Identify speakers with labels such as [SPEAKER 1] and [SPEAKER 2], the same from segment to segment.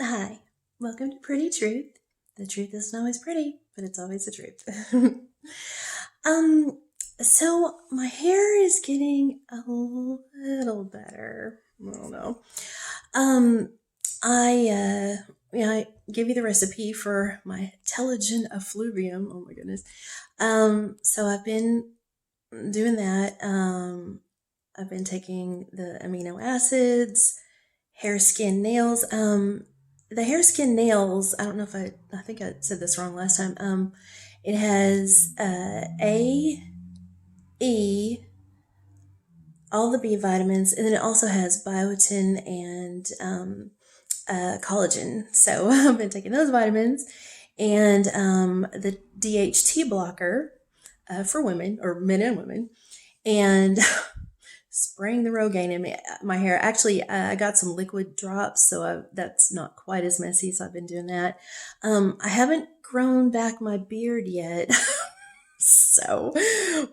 [SPEAKER 1] Hi, welcome to Pretty Truth. The truth isn't always pretty, but it's always the truth. um, so my hair is getting a little better. I don't know. Um, I gave you the recipe for my Telogen Effluvium. Oh my goodness. So I've been doing that. I've been taking the amino acids, hair, skin, nails. The hair, skin, nails. I don't know if I think I said this wrong last time. It has A, E, all the B vitamins, and then it also has biotin and collagen. So I've been taking those vitamins, and the DHT blocker for women or men and women, and spraying the Rogaine in my hair. Actually, I got some liquid drops, so that's not quite as messy. So I've been doing that. I haven't grown back my beard yet, so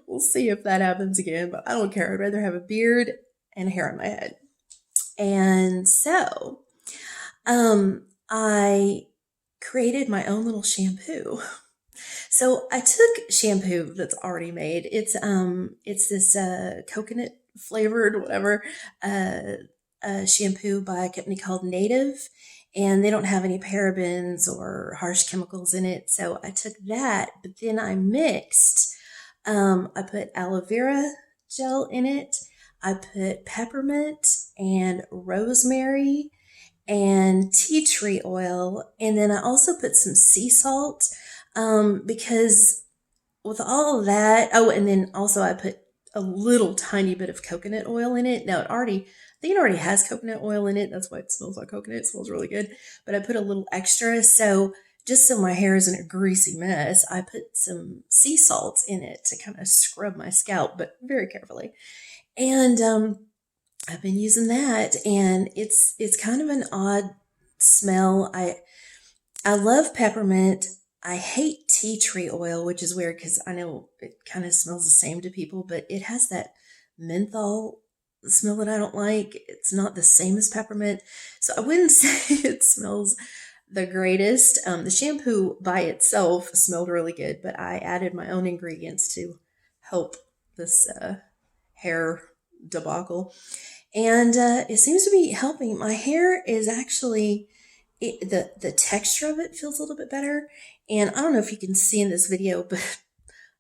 [SPEAKER 1] we'll see if that happens again. But I don't care. I'd rather have a beard and hair on my head. And so, I created my own little shampoo. So I took shampoo that's already made. It's this coconut flavored whatever shampoo by a company called Native, and they don't have any parabens or harsh chemicals in it. So I took that, but then I mixed. I put aloe vera gel in it. I put peppermint and rosemary and tea tree oil, and then I also put some sea salt because with all of that, oh, and then also I put a little tiny bit of coconut oil in it. Now I think it already has coconut oil in it. That's why it smells like coconut. It smells really good. But I put a little extra. So just so my hair isn't a greasy mess, I put some sea salts in it to kind of scrub my scalp, but very carefully. And I've been using that, and it's kind of an odd smell. I love peppermint. I hate tea tree oil, which is weird because I know it kind of smells the same to people, but it has that menthol smell that I don't like. It's not the same as peppermint. So I wouldn't say it smells the greatest. The shampoo by itself smelled really good, but I added my own ingredients to help this hair debacle. And it seems to be helping. My hair is actually the texture of it feels a little bit better. And I don't know if you can see in this video, but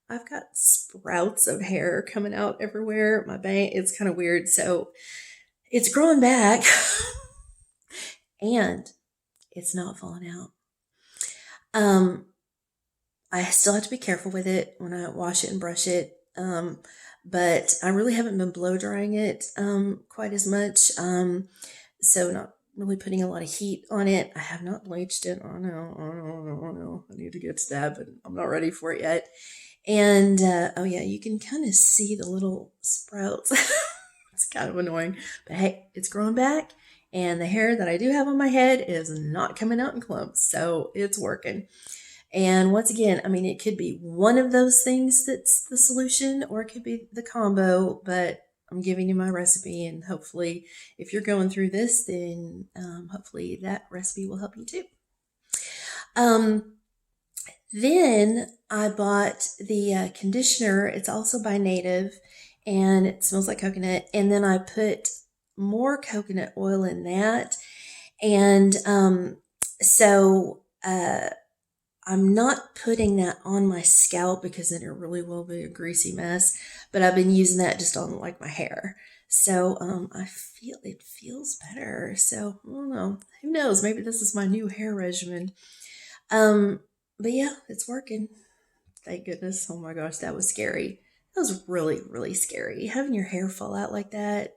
[SPEAKER 1] I've got sprouts of hair coming out everywhere. My bang, it's kind of weird. So it's growing back, and it's not falling out. Um, I still have to be careful with it when I wash it and brush it. But I really haven't been blow drying it quite as much. So not really putting a lot of heat on it. I have not bleached it. Oh no, oh no, oh no, oh no. I need to get to that, but I'm not ready for it yet. And oh yeah, you can kind of see the little sprouts. It's kind of annoying, but hey, it's growing back. And the hair that I do have on my head is not coming out in clumps, so it's working. And once again, I mean, it could be one of those things that's the solution, or it could be the combo, but I'm giving you my recipe, and hopefully, if you're going through this, then hopefully that recipe will help you too. Um, then I bought the conditioner. It's also by Native, and it smells like coconut. And then I put more coconut oil in that. And so I'm not putting that on my scalp because then it really will be a greasy mess. But I've been using that just on like my hair. So I feel it feels better. So I don't know. Who knows? Maybe this is my new hair regimen. Um, but yeah, it's working. Thank goodness. Oh my gosh, that was scary. That was really, really scary. Having your hair fall out like that.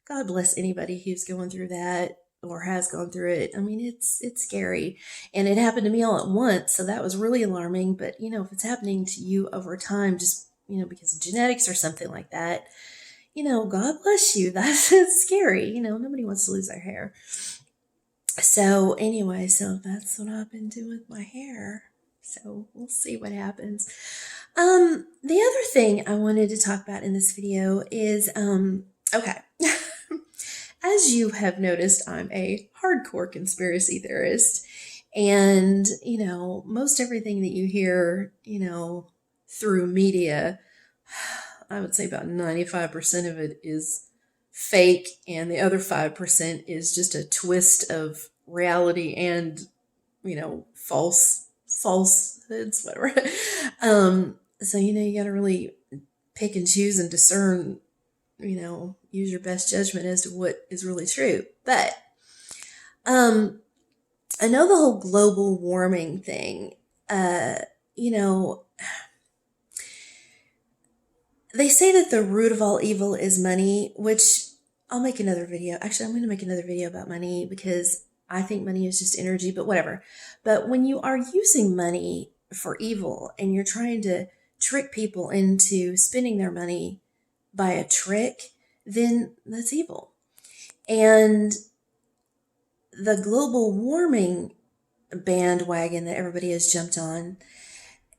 [SPEAKER 1] God bless anybody who's going through that or has gone through it. I mean, it's scary. And it happened to me all at once, so that was really alarming. But if it's happening to you over time, just because of genetics or something like that, God bless you. That's scary. Nobody wants to lose their hair. So anyway, so that's what I've been doing with my hair. So we'll see what happens. The other thing I wanted to talk about in this video is, okay. as you have noticed, I'm a hardcore conspiracy theorist. And, most everything that you hear, through media, I would say about 95% of it is fake, and the other 5% is just a twist of reality and, falsehoods, whatever. So, you got to really pick and choose and discern, use your best judgment as to what is really true. But um, I know the whole global warming thing, you know, they say that the root of all evil is money, which I'll make another video. Actually, I'm going to make another video about money because I think money is just energy, but whatever. But when you are using money for evil and you're trying to trick people into spending their money by a trick, then that's evil. And the global warming bandwagon that everybody has jumped on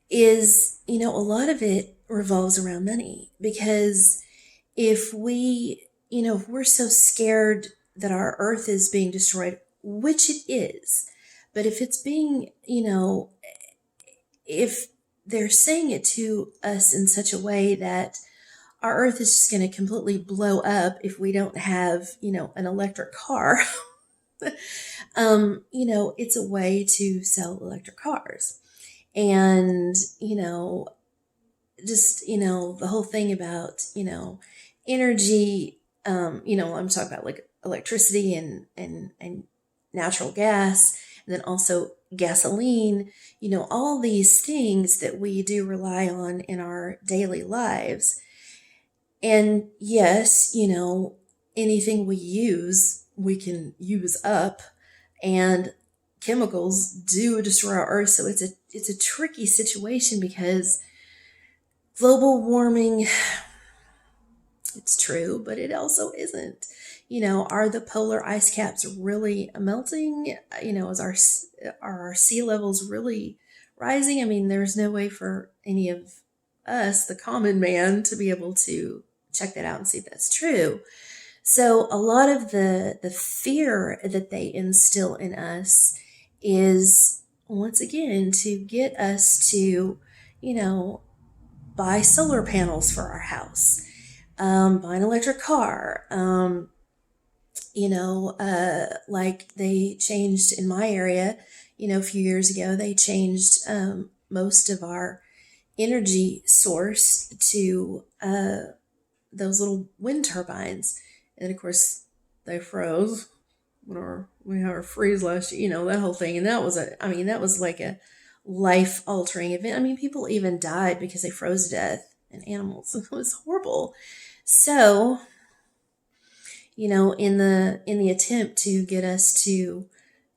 [SPEAKER 1] is, a lot of it revolves around money, because if if we're so scared that our earth is being destroyed, which it is, but if it's being, if they're saying it to us in such a way that our earth is just going to completely blow up if we don't have, an electric car, it's a way to sell electric cars. And, just, the whole thing about, energy, I'm talking about like electricity and natural gas, and then also gasoline, all these things that we do rely on in our daily lives. And yes, anything we use, we can use up, and chemicals do destroy our earth. So it's a tricky situation, because global warming, it's true, but it also isn't. Are the polar ice caps really melting? Are our sea levels really rising? I mean, there's no way for any of us, the common man, to be able to check that out and see if that's true. So a lot of the fear that they instill in us is, once again, to get us to, buy solar panels for our house, buy an electric car, like they changed in my area, a few years ago, they changed most of our energy source to those little wind turbines. And of course, they froze when we had our freeze last year, that whole thing. And that was like a life altering event. I mean, people even died because they froze to death, and animals. It was horrible. So, in the attempt to get us to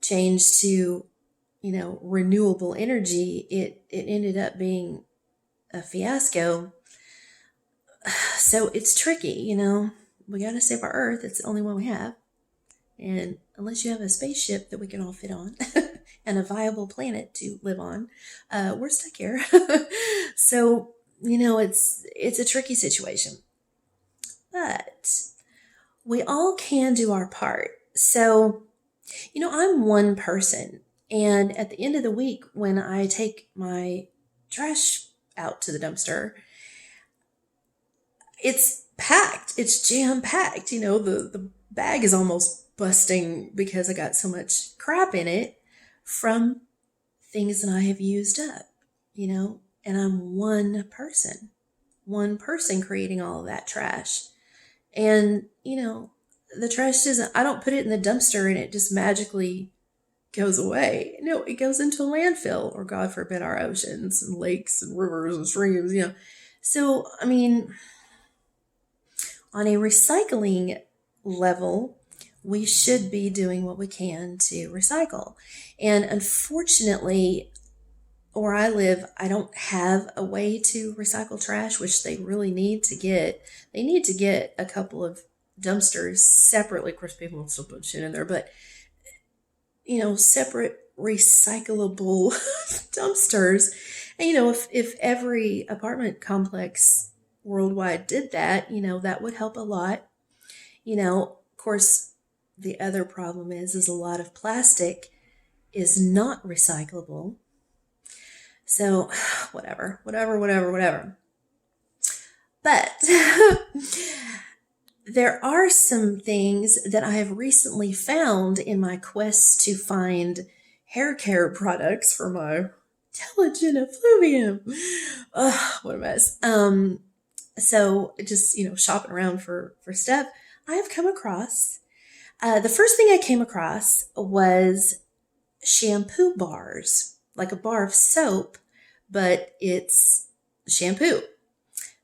[SPEAKER 1] change to, renewable energy, it ended up being a fiasco. So it's tricky, we got to save our earth. It's the only one we have. And unless you have a spaceship that we can all fit on and a viable planet to live on, we're stuck here. So, it's a tricky situation. But we all can do our part. So, I'm one person. And at the end of the week, when I take my trash out to the dumpster, it's packed. It's jam packed. The bag is almost busting because I got so much crap in it from things that I have used up, and I'm one person creating all of that trash. And, the trash I don't put it in the dumpster and it just magically goes away. No, it goes into a landfill, or God forbid, our oceans and lakes and rivers and streams, So, I mean, on a recycling level, we should be doing what we can to recycle. And unfortunately, where I live, I don't have a way to recycle trash, which they really need to get. They need to get a couple of dumpsters separately. Of course, people will still put shit in there, but, separate recyclable dumpsters. And, if every apartment complex worldwide did that, that would help a lot. Of course, the other problem is a lot of plastic is not recyclable. So, whatever. But there are some things that I have recently found in my quest to find hair care products for my Telogen Effluvium. Ugh, what a mess. So just, shopping around for stuff, I have come across, the first thing I came across was shampoo bars, like a bar of soap, but it's shampoo.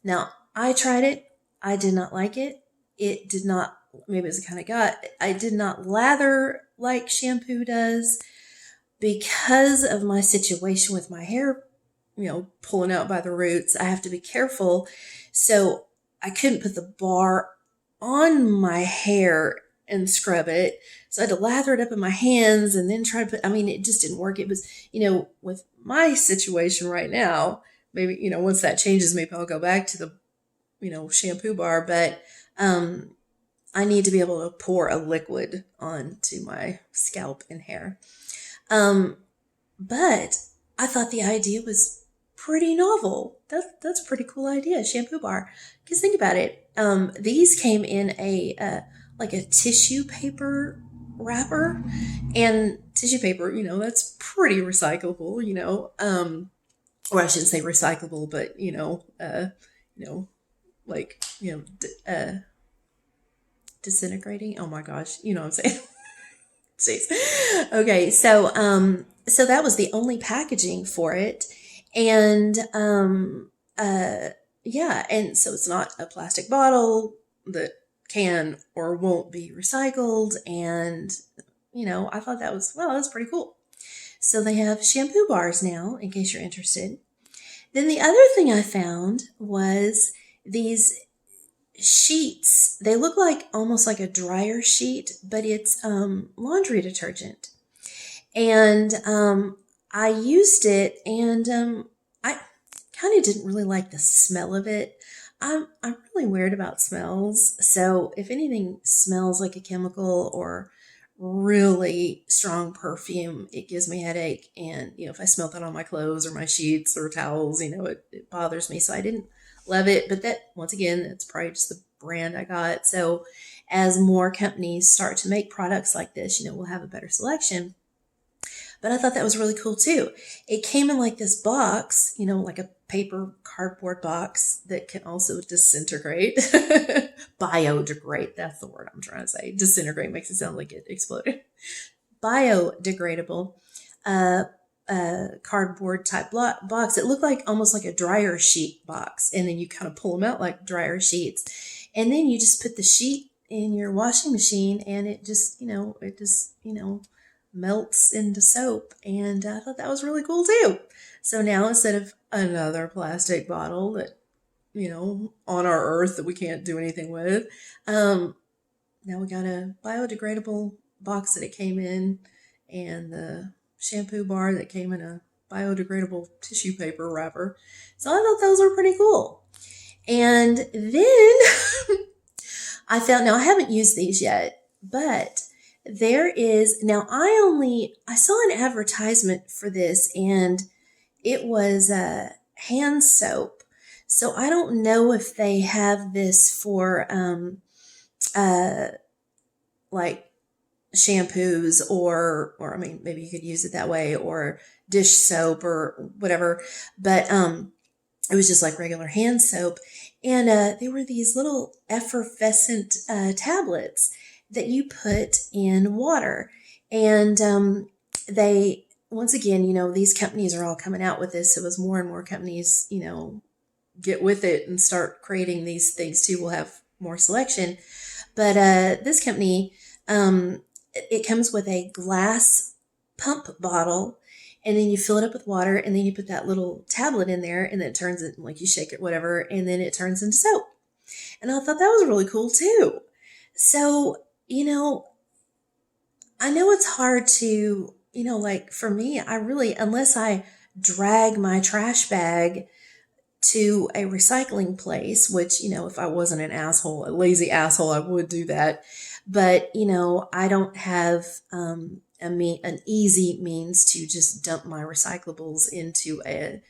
[SPEAKER 1] Now, I tried it. I did not like it. It did not, maybe it was the kind of gut. I did not lather like shampoo does because of my situation with my hair, pulling out by the roots. I have to be careful. So I couldn't put the bar on my hair and scrub it. So I had to lather it up in my hands and then try to it just didn't work. It was, with my situation right now, maybe, once that changes, maybe I'll go back to the, shampoo bar, but, I need to be able to pour a liquid onto my scalp and hair. But I thought the idea was pretty novel. That's a pretty cool idea, shampoo bar. Because think about it. These came in like a tissue paper wrapper, and tissue paper, that's pretty recyclable, or I shouldn't say recyclable, but like disintegrating. Oh my gosh, you know what I'm saying? Jeez. Okay, so that was the only packaging for it, and yeah, and so it's not a plastic bottle that can or won't be recycled, and I thought that's pretty cool. So they have shampoo bars now, in case you're interested. Then the other thing I found was these sheets. They look like almost like a dryer sheet, but it's laundry detergent. And I used it, and I kind of didn't really like the smell of it. I'm really weird about smells, so if anything smells like a chemical or really strong perfume, it gives me a headache. And if I smell that on my clothes or my sheets or towels, it bothers me. So I didn't love it, but that, once again, that's probably just the brand I got. So as more companies start to make products like this, we'll have a better selection. But I thought that was really cool too. It came in like this box, like a paper cardboard box that can also disintegrate. Biodegrade, that's the word I'm trying to say. Disintegrate makes it sound like it exploded. Biodegradable cardboard type box. It looked like almost like a dryer sheet box. And then you kind of pull them out like dryer sheets. And then you just put the sheet in your washing machine, and it just, melts into soap. And I thought that was really cool too. So now, instead of another plastic bottle that, on our earth that we can't do anything with, now we got a biodegradable box that it came in, and the shampoo bar that came in a biodegradable tissue paper wrapper. So I thought those were pretty cool. And then I found, now I haven't used these yet, but there is, now I saw an advertisement for this, and it was a hand soap. So I don't know if they have this for like shampoos or maybe you could use it that way, or dish soap or whatever. But it was just like regular hand soap, and they were these little effervescent tablets that you put in water. And they, once again, these companies are all coming out with this. So as more and more companies, get with it and start creating these things too, we'll have more selection. But this company, it comes with a glass pump bottle, and then you fill it up with water, and then you put that little tablet in there, and then it turns it, like you shake it, whatever, and then it turns into soap. And I thought that was really cool too. So, I know it's hard to, like for me, I really, unless I drag my trash bag to a recycling place, which, if I wasn't an asshole, a lazy asshole, I would do that. But, I don't have an easy means to just dump my recyclables into a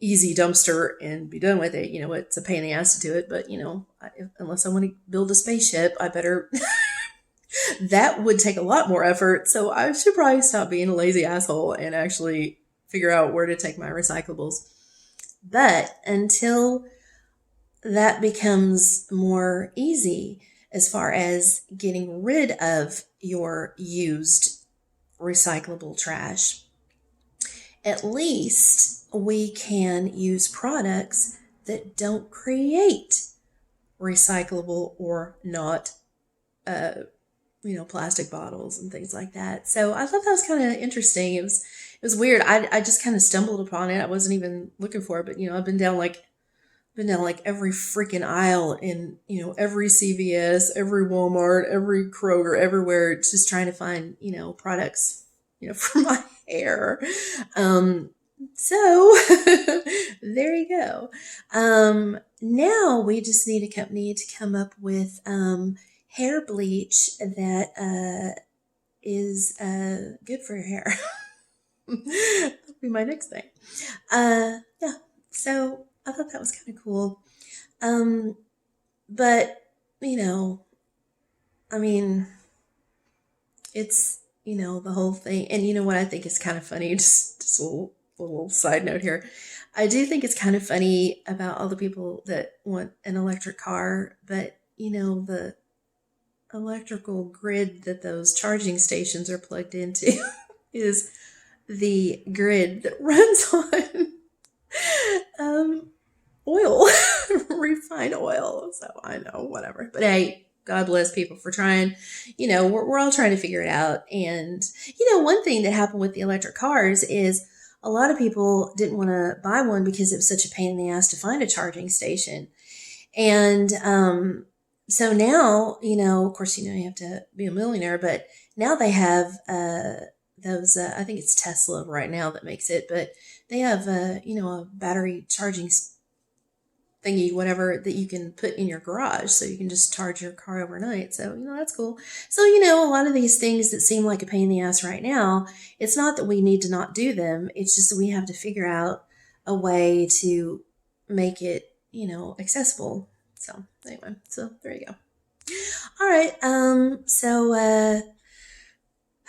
[SPEAKER 1] easy dumpster and be done with it. It's a pain in the ass to do it, but, unless I want to build a spaceship, I better, that would take a lot more effort. So I should probably stop being a lazy asshole and actually figure out where to take my recyclables. But until that becomes more easy as far as getting rid of your used recyclable trash, at least we can use products that don't create recyclable or not, uh, plastic bottles and things like that. So I thought that was kind of interesting. It was weird. I just kind of stumbled upon it. I wasn't even looking for it, but I've been down like every freaking aisle in, every CVS, every Walmart, every Kroger, everywhere, just trying to find, products, for my hair. So there you go. Now we just need a company to come up with hair bleach that is good for your hair. That'll be my next thing. Yeah. So I thought that was kind of cool. But, you know, I mean, it's, the whole thing. And you know what I think is kind of funny? Just a little side note here. I do think it's kind of funny about all the people that want an electric car, but, the electrical grid that those charging stations are plugged into is the grid that runs on oil, refined oil. So I know, whatever. But hey, God bless people for trying. We're all trying to figure it out. And, one thing that happened with the electric cars is a lot of people didn't want to buy one because it was such a pain in the ass to find a charging station. And so now, of course, you have to be a millionaire, but now they have those, I think it's Tesla right now that makes it, but they have, a battery charging thingy, whatever, that you can put in your garage. So you can just charge your car overnight. So, that's cool. So, a lot of these things that seem like a pain in the ass right now, it's not that we need to not do them. It's just that we have to figure out a way to make it, accessible. So anyway, so there you go. All right. So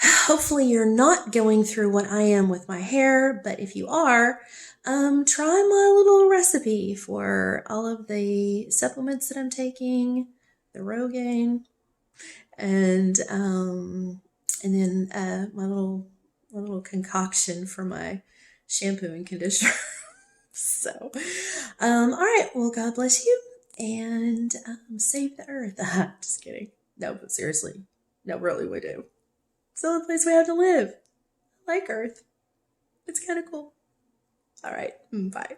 [SPEAKER 1] hopefully you're not going through what I am with my hair, but if you are, try my little recipe for all of the supplements that I'm taking, the Rogaine, and then my little concoction for my shampoo and conditioner. So, all right. Well, God bless you, and save the earth. Just kidding. No, but seriously, no, really, we do. It's the only place we have to live. I like Earth. It's kind of cool. All right. Bye.